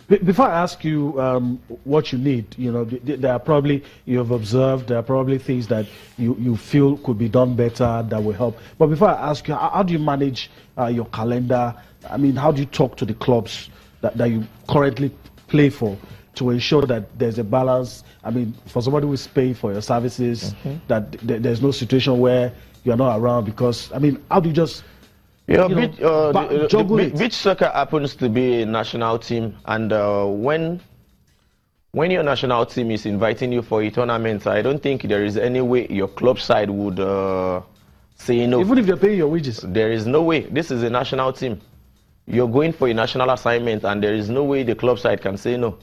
Before I ask you what you need, you know, there are probably, you have observed, there are probably things that you feel could be done better that will help. But before I ask you, how do you manage your calendar? I mean, how do you talk to the clubs that you currently play for to ensure that there's a balance? I mean, for somebody who's paying for your services, that there's no situation where you're not around because, I mean, how do you just... Beach soccer happens to be a national team, and when your national team is inviting you for a tournament, I don't think there is any way your club side would say no. Even if they're paying your wages? There is no way. This is a national team. You're going for a national assignment, and there is no way the club side can say no,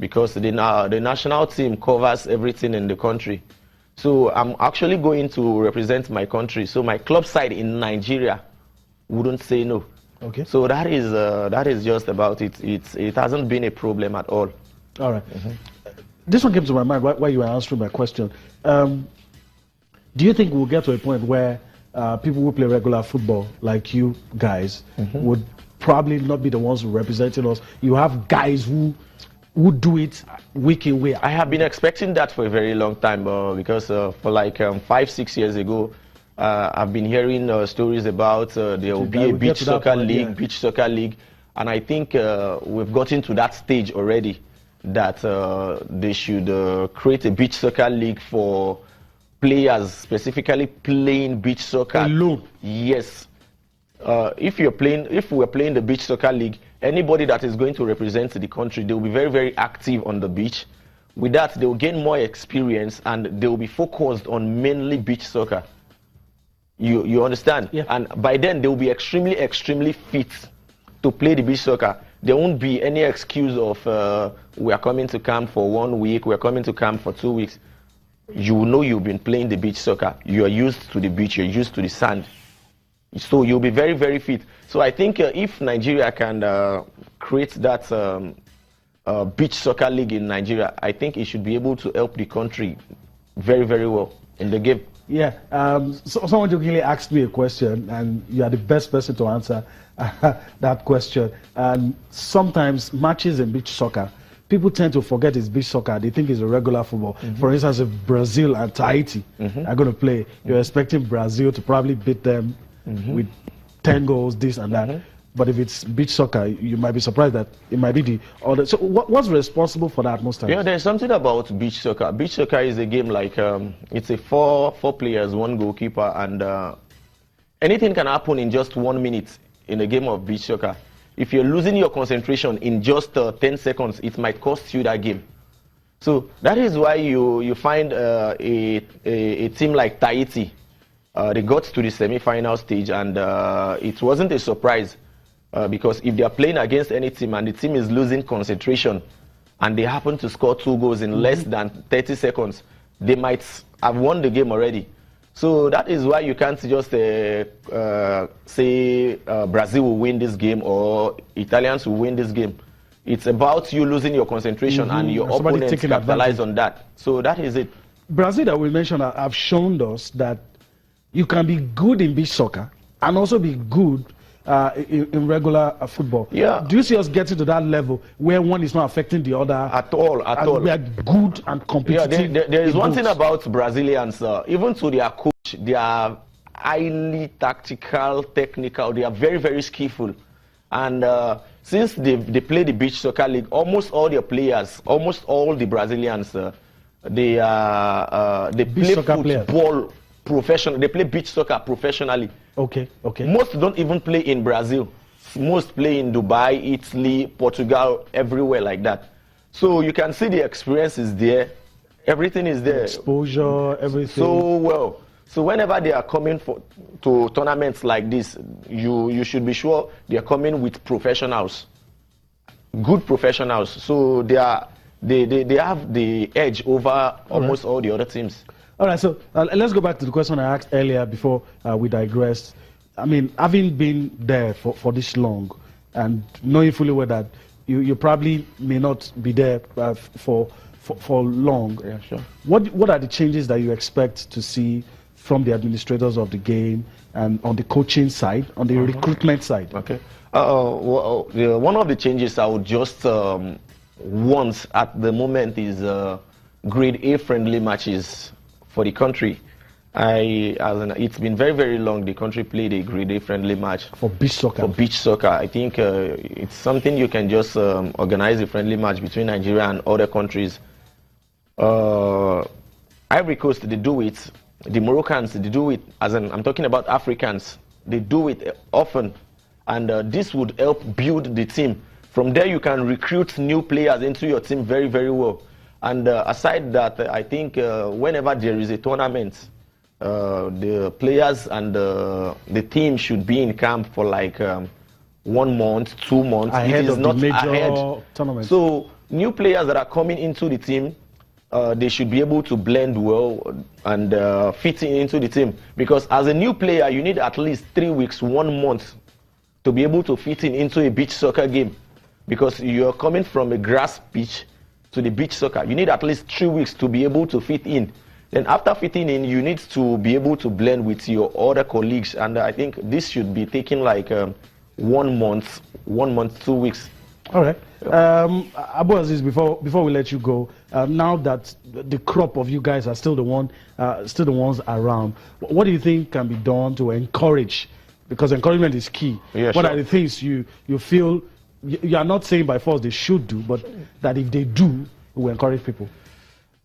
because the national team covers everything in the country. So I'm actually going to represent my country. So my club side in Nigeria wouldn't say no. Okay. So that is just about it. It hasn't been a problem at all. All right. This one came to my mind while you were answering my question. Do you think we'll get to a point where people who play regular football, like you guys, would probably not be the ones representing us? You have guys who do it week in, week out. I have been expecting that for a very long time, because for like 5-6 years ago, I've been hearing stories about there will be a beach soccer league, and I think we've gotten to that stage already that they should create a beach soccer league for players specifically playing beach soccer. Alone? Yes. If we're playing the beach soccer league, anybody that is going to represent the country, they will be very, very active on the beach. With that, they will gain more experience and they will be focused on mainly beach soccer. You understand? Yeah. And by then, they will be extremely, extremely fit to play the beach soccer. There won't be any excuse of we are coming to camp for 1 week, we are coming to camp for 2 weeks. You know you've been playing the beach soccer. You are used to the beach, you're used to the sand. So you'll be very, very fit. So I think if Nigeria can create that beach soccer league in Nigeria, I think it should be able to help the country very, very well in the game. Yeah, so someone jokingly asked me a question, and you are the best person to answer that question. And sometimes matches in beach soccer, people tend to forget it's beach soccer. They think it's a regular football. For instance, if Brazil and Tahiti are going to play, you're expecting Brazil to probably beat them with 10 goals, this and that. But if it's beach soccer, you might be surprised that it might be the other. So what's responsible for that most times? Yeah, there's something about beach soccer. Beach soccer is a game like, it's a four players, one goalkeeper, and anything can happen in just 1 minute in a game of beach soccer. If you're losing your concentration in just 10 seconds, it might cost you that game. So that is why you find a team like Tahiti. They got to the semi-final stage, and it wasn't a surprise. Because if they are playing against any team and the team is losing concentration and they happen to score 2 goals in less than 30 seconds, they might have won the game already. So that is why you can't just say Brazil will win this game or Italians will win this game. It's about you losing your concentration and your opponents capitalize on that. So that is it. Brazil that we mentioned have shown us that you can be good in beach soccer and also be good in regular football. Yeah. Do you see us getting to that level where one is not affecting the other? At all. We are good and competitive. Yeah, there is one thing about Brazilians, even to their coach, they are highly tactical, technical, they are very, very skillful. And since they play the beach soccer league, almost all their players, almost all the Brazilians, they play football professionally. They play beach soccer professionally. Okay. Most don't even play in Brazil. Most play in Dubai, Italy, Portugal, everywhere like that. So you can see the experience is there. Everything is there. Exposure, everything. So well. So whenever they are coming to tournaments like this, you should be sure they are coming with professionals, good professionals. So they have the edge over almost all the other teams. All right, so let's go back to the question I asked earlier before we digressed. I mean, having been there for this long and knowing fully well that you probably may not be there for long. Yeah, sure. What are the changes that you expect to see from the administrators of the game and on the coaching side, on the recruitment side? Okay. One of the changes I would just want at the moment is grade A friendly matches for the country. It's been very, very long the country played a grade A friendly match. For beach soccer? For beach soccer. I think it's something you can just organize a friendly match between Nigeria and other countries. Ivory Coast, they do it. The Moroccans, they do it. I'm talking about Africans. They do it often. And this would help build the team. From there, you can recruit new players into your team very, very well. And aside that, I think whenever there is a tournament, the players and the team should be in camp for like 1 month, 2 months. Ahead of the major ahead. tournament. So new players that are coming into the team, they should be able to blend well and fit into the team. Because as a new player, you need at least 3 weeks, 1 month to be able to fit into a beach soccer game. Because you're coming from a grass pitch to the beach soccer. You need at least 3 weeks to be able to fit in. Then after fitting in, you need to be able to blend with your other colleagues. And I think this should be taking like 1 month, 2 weeks. All right. Abu Azeez, before we let you go, now that the crop of you guys are still the ones around, what do you think can be done to encourage? Because encouragement is key. Yeah, what sure. are the things you feel you are not saying by force they should do, but that if they do, it will encourage people?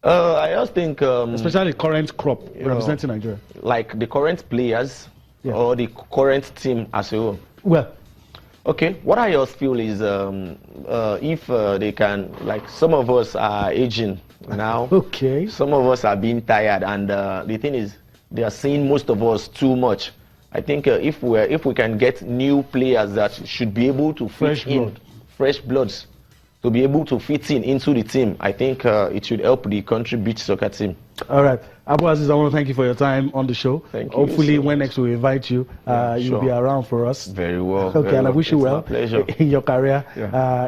I just think, especially current crop representing Nigeria, like the current players or the current team as a whole. Well, okay, what I just feel is if they can, like some of us are aging now. Okay. Some of us are being tired, and the thing is, they are seeing most of us too much. I think if we can get new players that should be able to fit in, fresh bloods, to be able to fit into the team, I think it should help the country beach soccer team. All right. Abu Azeez, I want to thank you for your time on the show. Thank you. Hopefully, so when much. next we invite you, you'll be around for us. Very well. Okay, very and I wish you well in your career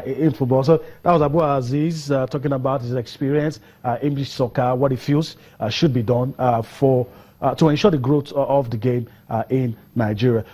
in football. So that was Abu Azeez talking about his experience in beach soccer, what he feels should be done to ensure the growth of the game in Nigeria.